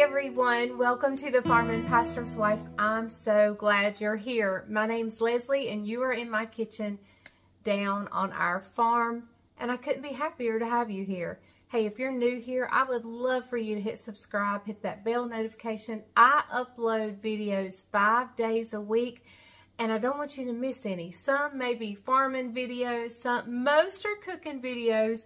everyone, welcome to the Farm and Pastor's Wife. I'm so glad you're here. My name's Leslie and you are in my kitchen down on our farm, and I couldn't be happier to have you here. Hey, if you're new here, I would love for you to hit subscribe, hit that bell notification. I upload videos 5 days a week and I don't want you to miss any. Some may be farming videos, most are cooking videos,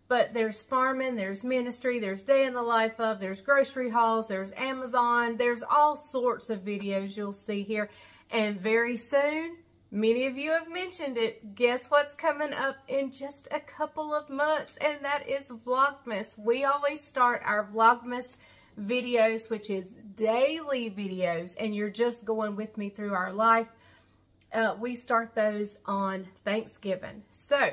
but there's farming, there's ministry, there's day in the life of, there's grocery hauls, there's Amazon, there's all sorts of videos you'll see here. And very soon, many of you have mentioned it, guess what's coming up in just a couple of months, and that is Vlogmas. We always start our Vlogmas videos, which is daily videos, and you're just going with me through our life. We start those on Thanksgiving. So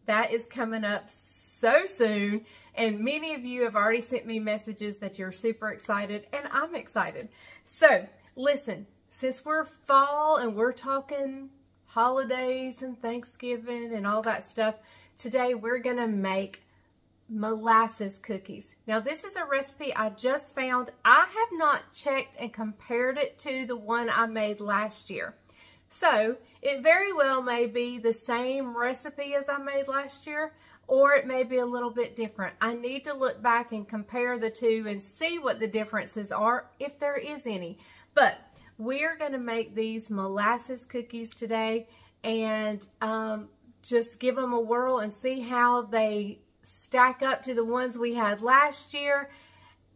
that is coming up so soon, and many of you have already sent me messages that you're super excited, and I'm excited. So listen, since we're fall and we're talking holidays and Thanksgiving and all that stuff, today we're gonna make molasses cookies. Now this is a recipe I just found. I have not checked and compared it to the one I made last year. So it very well may be the same recipe as I made last year, or it may be a little bit different. I need to look back and compare the two and see what the differences are, if there is any. But we're going to make these molasses cookies today and just give them a whirl and see how they stack up to the ones we had last year,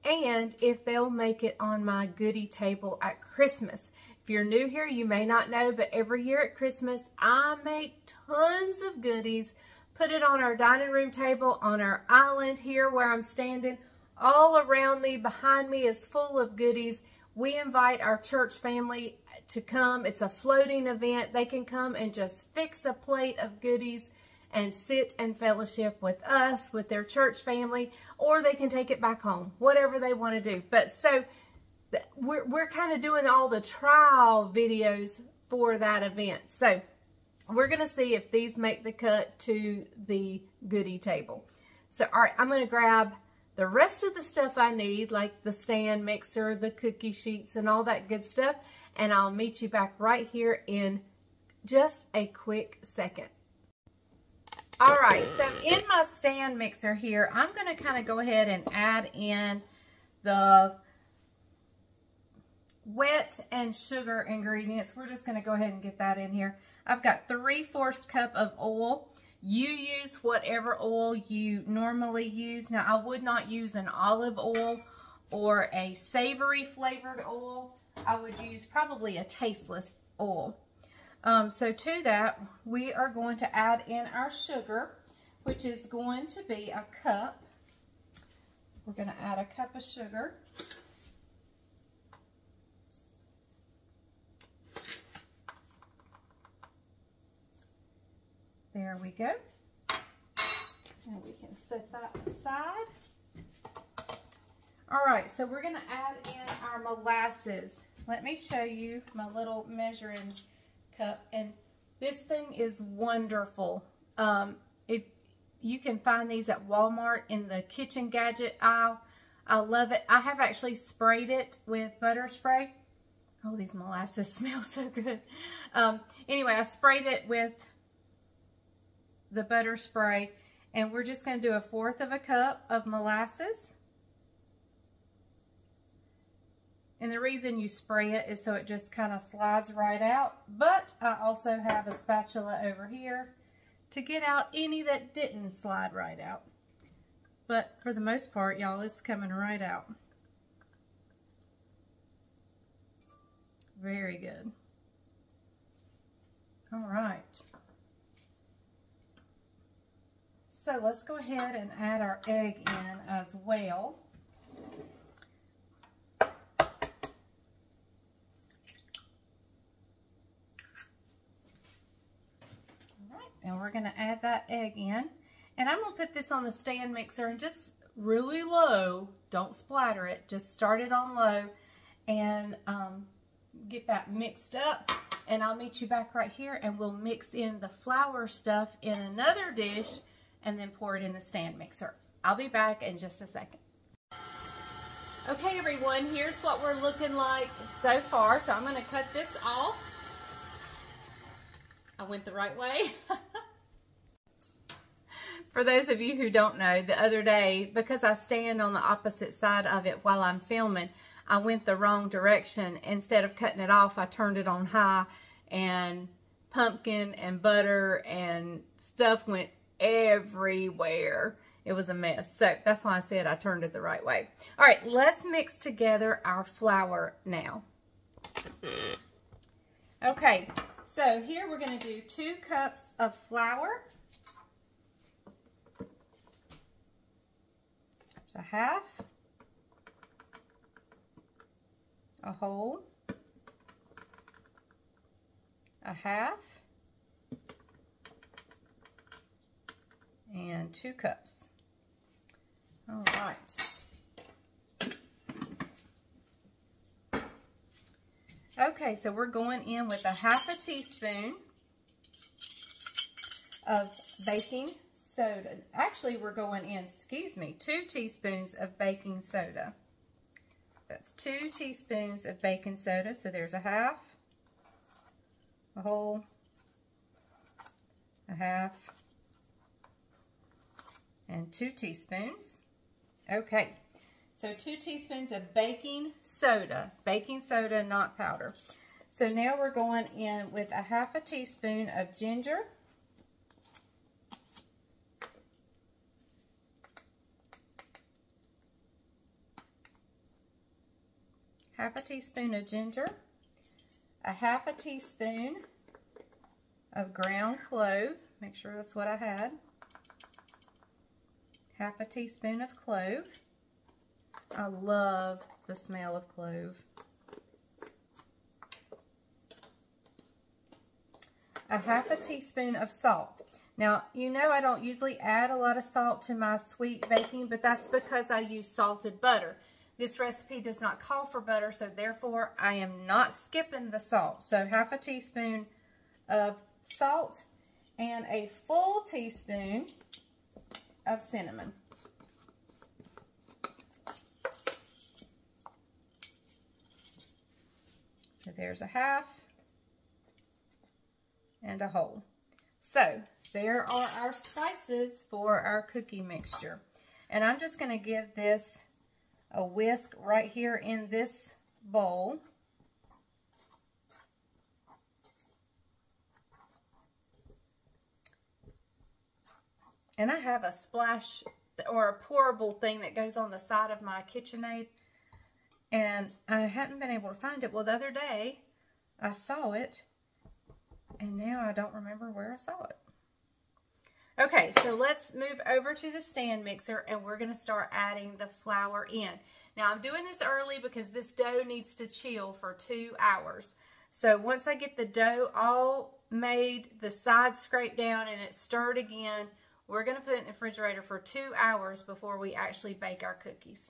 and if they'll make it on my goodie table at Christmas. If you're new here, you may not know, but every year at Christmas, I make tons of goodies, put it on our dining room table, on our island here where I'm standing. All around me, behind me is full of goodies. We invite our church family to come. It's a floating event. They can come and just fix a plate of goodies and sit and fellowship with us, with their church family, or they can take it back home, whatever they want to do. But so we're kind of doing all the trial videos for that event. So we're going to see if these make the cut to the goodie table. So, all right, I'm going to grab the rest of the stuff I need, like the stand mixer, the cookie sheets, and all that good stuff. And I'll meet you back right here in just a quick second. All right, so in my stand mixer here, I'm going to kind of go ahead and add in the wet and sugar ingredients. We're just going to go ahead and get that in here. I've got 3/4 cup of oil. You use whatever oil you normally use. Now, I would not use an olive oil or a savory flavored oil. I would use probably a tasteless oil. So to that, we are going to add in our sugar, which is going to be a cup. We're going to add a cup of sugar. There we go. And we can set that aside. All right, so we're going to add in our molasses. Let me show you my little measuring cup. And this thing is wonderful. If you can find these at Walmart in the kitchen gadget aisle, I love it. I have actually sprayed it with butter spray. Oh, these molasses smell so good. Anyway, I sprayed it with the butter spray, and we're just going to do 1/4 cup of molasses. And the reason you spray it is so it just kind of slides right out, but I also have a spatula over here to get out any that didn't slide right out. But for the most part, y'all, it's coming right out. Very good. All right. So let's go ahead and add our egg in as well. All right, and we're going to add that egg in. And I'm going to put this on the stand mixer and just really low, don't splatter it, just start it on low and get that mixed up. And I'll meet you back right here and we'll mix in the flour stuff in another dish and then pour it in the stand mixer. I'll be back in just a second. Okay, everyone, here's what we're looking like so far. So I'm going to cut this off. I went the right way. For those of you who don't know, the other day, because I stand on the opposite side of it while I'm filming, I went the wrong direction. Instead of cutting it off, I turned it on high, and pumpkin and butter and stuff went everywhere. It was a mess. So that's why I said I turned it the right way. All right, let's mix together our flour now. Okay, so here we're going to do 2 cups of flour. There's a half, a whole, a half, and 2 cups. All right. Okay, so we're going in with a half a teaspoon of baking soda. Actually, we're going in, 2 teaspoons of baking soda. That's 2 teaspoons of baking soda. So there's a half, a whole, a half, and 2 teaspoons. Okay, so 2 teaspoons of baking soda, not powder. So now we're going in with a half a teaspoon of ginger, half a teaspoon of ginger, a half a teaspoon of ground clove, make sure that's what I had, half a teaspoon of clove. I love the smell of clove. A half a teaspoon of salt. Now, you know I don't usually add a lot of salt to my sweet baking, but that's because I use salted butter. This recipe does not call for butter, so therefore I am not skipping the salt. So half a teaspoon of salt and a full teaspoon of cinnamon. So there's a half and a whole. So there are our spices for our cookie mixture. And I'm just going to give this a whisk right here in this bowl. And I have a splash or a pourable thing that goes on the side of my KitchenAid, and I hadn't been able to find it. Well, the other day I saw it, and now I don't remember where I saw it. Okay, so let's move over to the stand mixer, and we're going to start adding the flour in. Now, I'm doing this early because this dough needs to chill for 2 hours. So once I get the dough all made, the sides scraped down, and it's stirred again, we're going to put it in the refrigerator for 2 hours before we actually bake our cookies.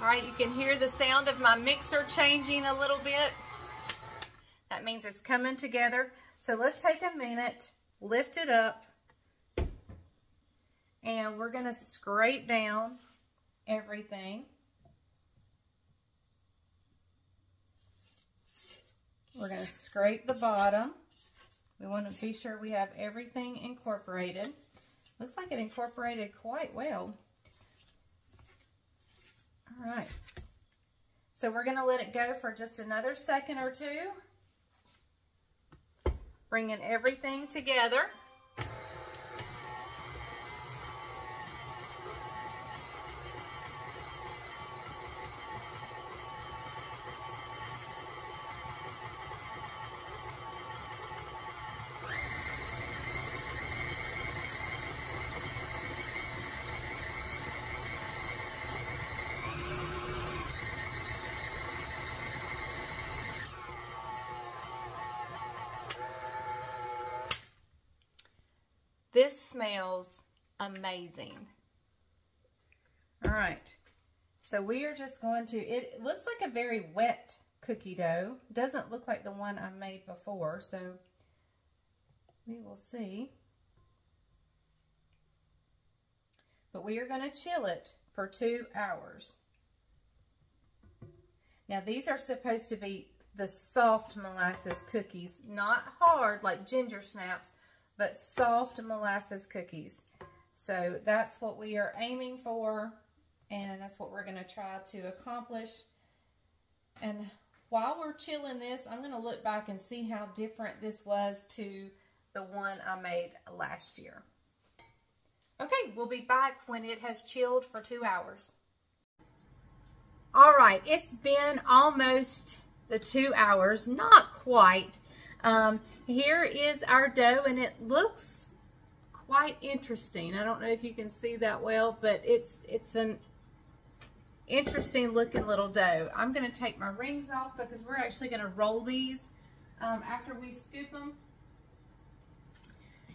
All right, you can hear the sound of my mixer changing a little bit. That means it's coming together. So let's take a minute, lift it up, and we're going to scrape down everything. We're going to scrape the bottom. We want to be sure we have everything incorporated. Looks like it incorporated quite well. All right, so we're going to let it go for just another second or 2, bringing everything together. This smells amazing. All right, so we are just going to, it looks like a very wet cookie dough. Doesn't look like the one I made before, so we will see. But we are going to chill it for 2 hours. Now these are supposed to be the soft molasses cookies, not hard like ginger snaps, but soft molasses cookies. So that's what we are aiming for, and that's what we're going to try to accomplish. And while we're chilling this, I'm going to look back and see how different this was to the one I made last year. Okay, we'll be back when it has chilled for 2 hours. All right, it's been almost the 2 hours, not quite. Here is our dough, and it looks quite interesting. I don't know if you can see that well, but it's an interesting looking little dough. I'm going to take my rings off because we're actually going to roll these after we scoop them.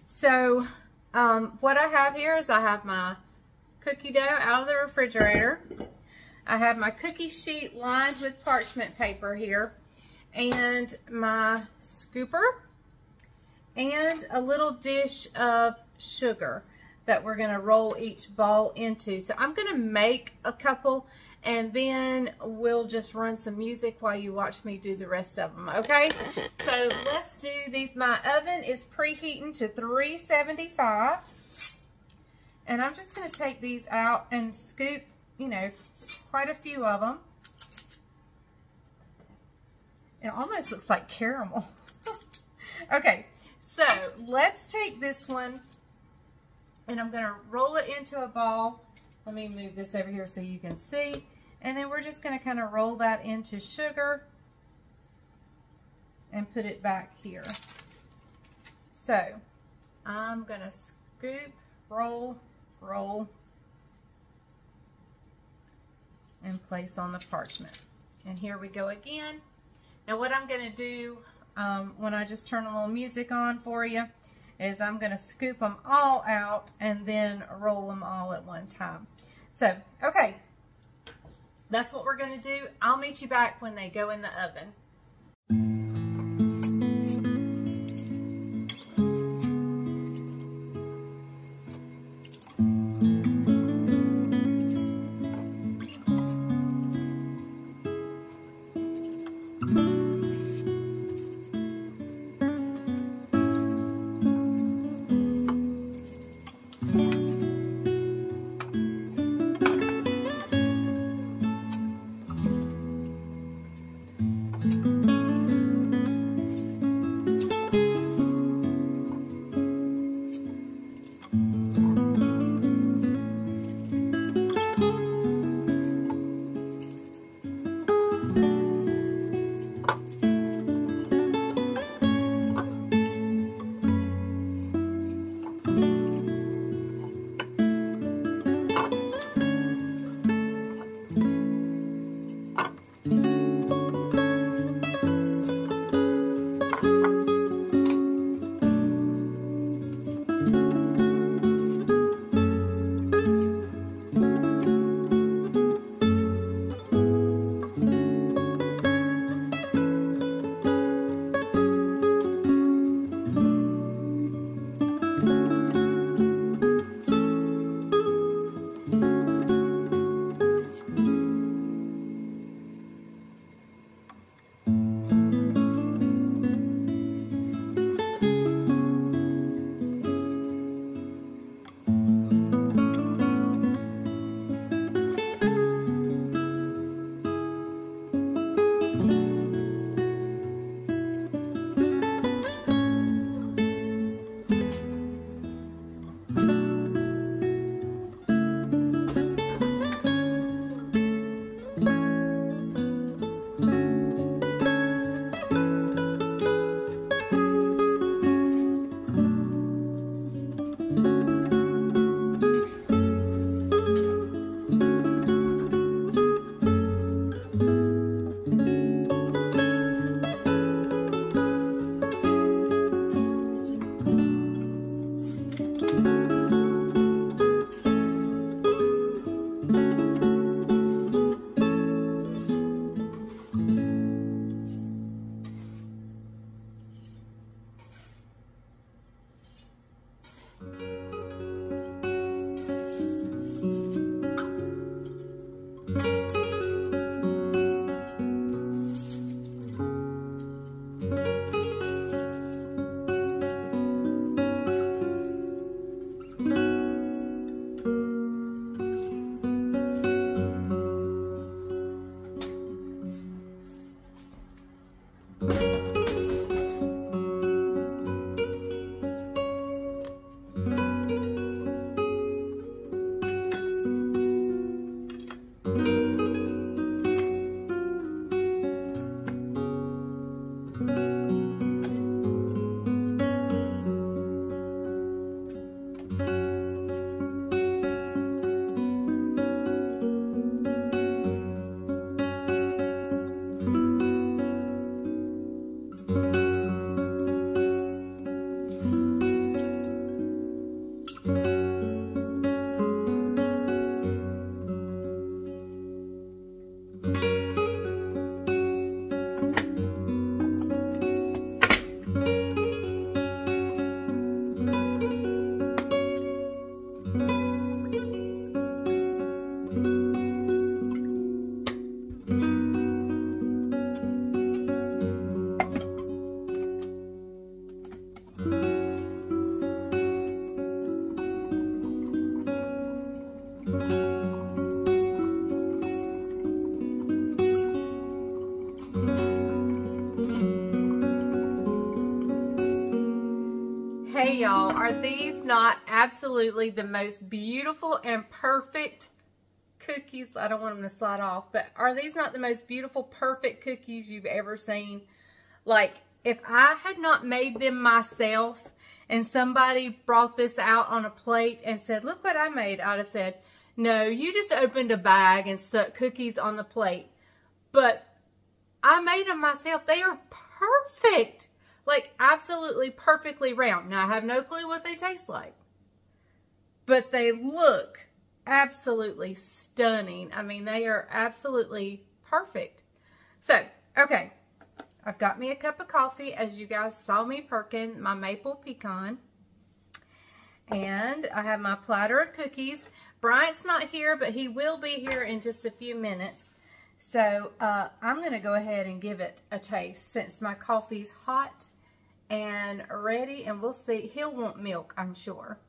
So what I have here is I have my cookie dough out of the refrigerator. I have my cookie sheet lined with parchment paper here, and my scooper, and a little dish of sugar that we're going to roll each ball into. So I'm going to make a couple, and then we'll just run some music while you watch me do the rest of them, okay? So let's do these. My oven is preheating to 375, and I'm just going to take these out and scoop, you know, quite a few of them. It almost looks like caramel. Okay, so let's take this one, and I'm going to roll it into a ball. Let me move this over here so you can see. And then we're just going to kind of roll that into sugar and put it back here. So I'm going to scoop, roll, roll, and place on the parchment. And here we go again. Now what I'm going to do when I just turn a little music on for you is I'm going to scoop them all out and then roll them all at one time. So, okay, that's what we're going to do. I'll meet you back when they go in the oven. these not absolutely the most beautiful and perfect cookies? I don't want them to slide off, but are these not the most beautiful, perfect cookies you've ever seen? Like, if I had not made them myself and somebody brought this out on a plate and said, look what I made, I'd have said, no, you just opened a bag and stuck cookies on the plate. But I made them myself. They are perfect. Like, absolutely perfectly round. Now, I have no clue what they taste like. But they look absolutely stunning. I mean, they are absolutely perfect. So, okay. I've got me a cup of coffee, as you guys saw me perking, my maple pecan. And I have my platter of cookies. Bryant's not here, but he will be here in just a few minutes. So, I'm going to go ahead and give it a taste since my coffee's hot and ready. And we'll see. He'll want milk, I'm sure.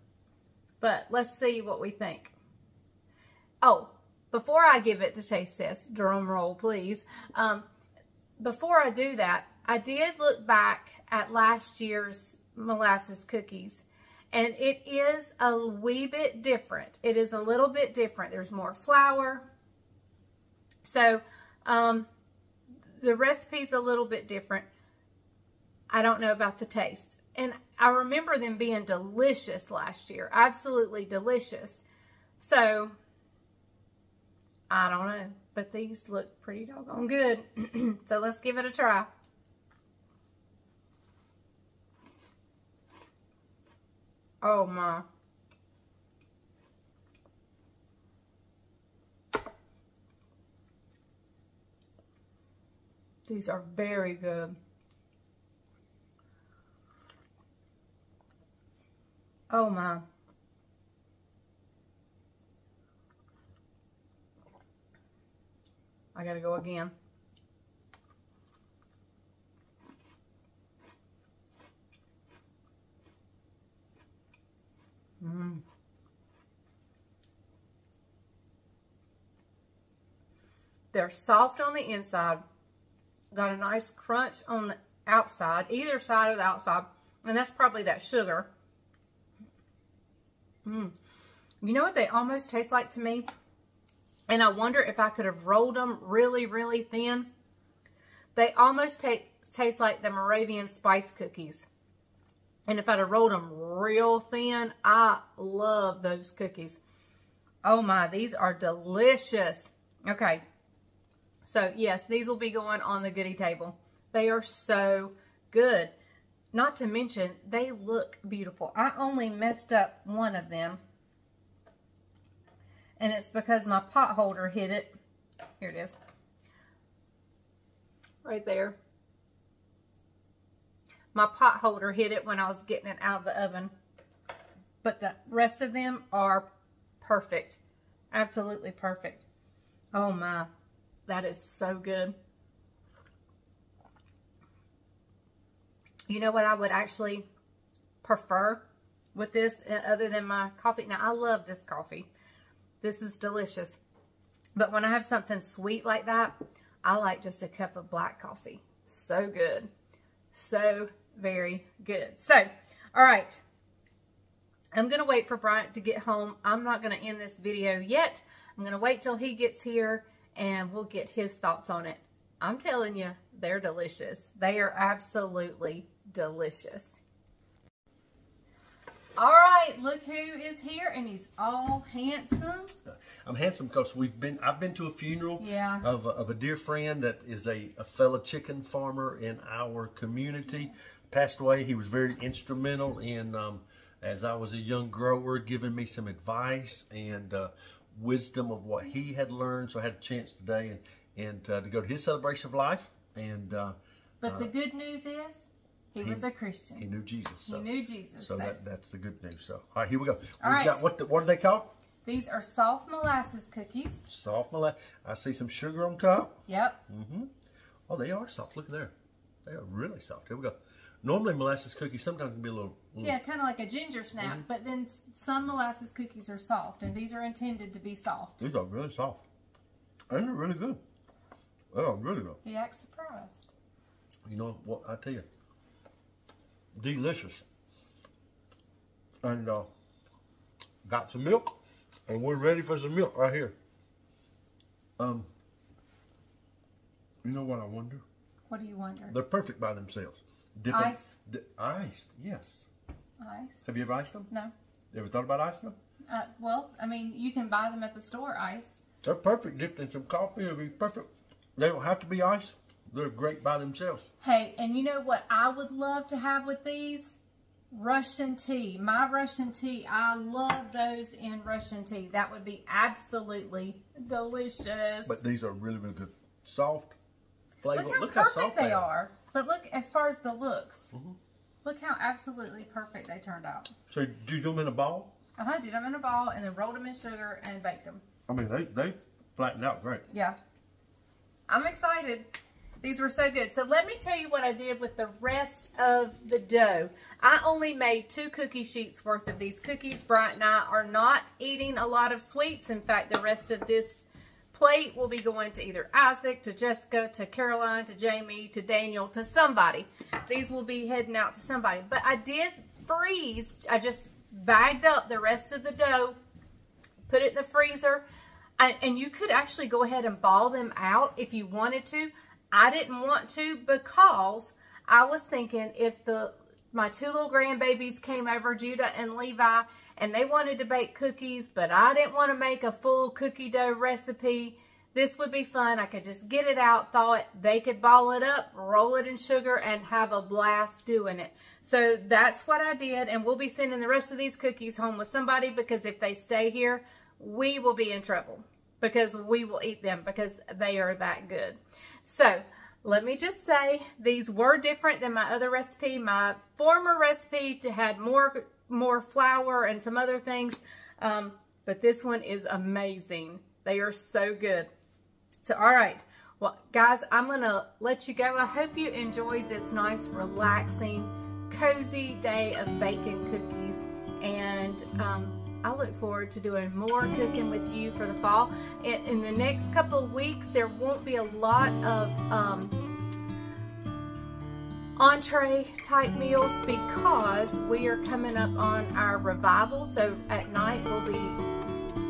But let's see what we think. Oh, before I give it to taste test, drum roll, please. Before I do that, I did look back at last year's molasses cookies. And it is a wee bit different. It is a little bit different. There's more flour. So, the recipe's a little bit different. I don't know about the taste. And I remember them being delicious last year. Absolutely delicious. So, I don't know. But these look pretty doggone good. So, let's give it a try. Oh my. These are very good. Oh my. I gotta go again. They're soft on the inside. Got a nice crunch on the outside, either side of the outside. And that's probably that sugar. You know what they almost taste like to me? And I wonder if I could have rolled them really, really thin. They almost taste like the Moravian spice cookies. And if I'd have rolled them real thin, I love those cookies. Oh my, these are delicious. Okay. So yes, these will be going on the goodie table. They are so good. Not to mention, they look beautiful. I only messed up one of them. And it's because my pot holder hit it. Here it is. Right there. My pot holder hit it when I was getting it out of the oven. But the rest of them are perfect. Absolutely perfect. Oh my. That is so good. You know what I would actually prefer with this other than my coffee? Now, I love this coffee. This is delicious. But when I have something sweet like that, I like just a cup of black coffee. So good. So very good. So, all right. I'm going to wait for Bryant to get home. I'm not going to end this video yet. I'm going to wait till he gets here and we'll get his thoughts on it. I'm telling you, they're delicious. They are absolutely delicious. All right, look who is here, and he's all handsome. I'm handsome because I've been to a funeral of a dear friend that is a fellow chicken farmer in our community. Passed away. He was very instrumental in, as I was a young grower, giving me some advice and wisdom of what he had learned. So I had a chance today and to go to his celebration of life. And but the good news is he was a Christian. He knew Jesus. So, he knew Jesus. So that's the good news. So all right, here we go. All right. Got, what are they called? These are soft molasses cookies. Soft molasses. I see some sugar on top. Yep. Oh, they are soft. Look there. They are really soft. Here we go. Normally molasses cookies sometimes can be a little yeah, kind of like a ginger snap, but then some molasses cookies are soft, and these are intended to be soft. These are really soft. And they're really good. They are really good. He acts surprised. You know what, I tell you. Delicious. And got some milk, and we're ready for some milk right here. You know what I wonder? What do you wonder? They're perfect by themselves. Iced? Iced, yes. Iced? Have you ever iced them? No. You ever thought about icing them? Well, I mean, you can buy them at the store iced. They're perfect. Dipped in some coffee, it'll be perfect. They don't have to be iced. They're great by themselves. Hey, and you know what I would love to have with these? Russian tea. My Russian tea, I love those in Russian tea. That would be absolutely delicious. But these are really, really good. Soft flavor. Look how perfect they are. But look, as far as the looks, look how absolutely perfect they turned out. So, did you do them in a ball? Did them in a ball and then rolled them in sugar and baked them. I mean, they flattened out great. Yeah. I'm excited. These were so good. So let me tell you what I did with the rest of the dough. I only made 2 cookie sheets worth of these cookies. Bryant and I are not eating a lot of sweets. In fact, the rest of this plate will be going to either Isaac, to Jessica, to Caroline, to Jamie, to Daniel, to somebody. These will be heading out to somebody. But I did freeze. I just bagged up the rest of the dough, put it in the freezer, and you could actually go ahead and ball them out if you wanted to. I didn't want to because I was thinking if my 2 little grandbabies came over, Judah and Levi, and they wanted to bake cookies, but I didn't want to make a full cookie dough recipe, this would be fun. I could just get it out, thaw it, they could ball it up, roll it in sugar, and have a blast doing it. So that's what I did, and we'll be sending the rest of these cookies home with somebody because if they stay here, we will be in trouble because we will eat them because they are that good. So let me just say, these were different than my other recipe. My former recipe had more flour and some other things, but this one is amazing. They are so good. So, all right. Well, guys, I'm going to let you go. I hope you enjoyed this nice, relaxing, cozy day of baking cookies. And I look forward to doing more cooking with you for the fall. In the next couple of weeks, there won't be a lot of entree type meals because we are coming up on our revival. So at night we'll be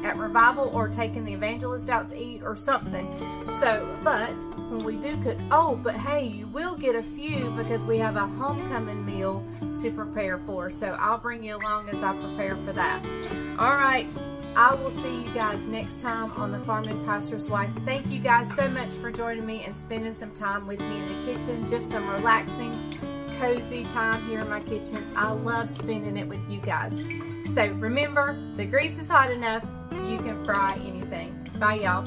at revival or taking the evangelist out to eat or something. So, but when we do cook, but hey, you will get a few because we have a homecoming meal to prepare for. So I'll bring you along as I prepare for that. All right, I will see you guys next time on The Farming Pastor's Wife. Thank you guys so much for joining me and spending some time with me in the kitchen. Just some relaxing, cozy time here in my kitchen. I love spending it with you guys. So remember, the grease is hot enough. You can fry anything. Bye, y'all.